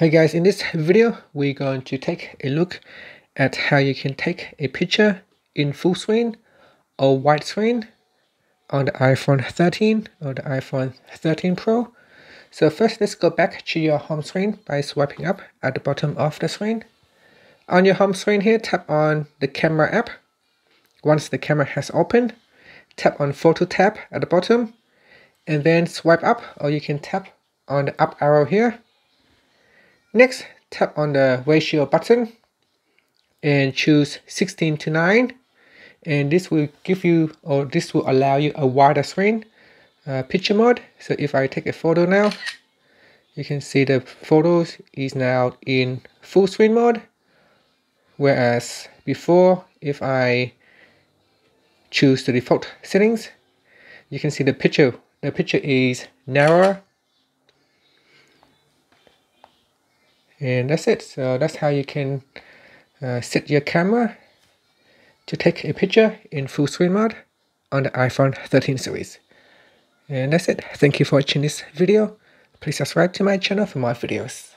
Hey guys, in this video we're going to take a look at how you can take a picture in full screen or widescreen on the iPhone 13 or the iPhone 13 Pro. So first, let's go back to your home screen by swiping up at the bottom of the screen. On your home screen here, tap on the camera app. Once the camera has opened, tap on Photo tab at the bottom and then swipe up, or you can tap on the up arrow here. Next, tap on the ratio button and choose 16:9, and this will give you, or this will allow you, a wider screen picture mode. So if I take a photo now, you can see the photos is now in full screen mode, whereas before, if I choose the default settings, you can see the picture is narrower. And that's it. So that's how you can set your camera to take a picture in full screen mode on the iPhone 13 series. And that's it. Thank you for watching this video. Please subscribe to my channel for more videos.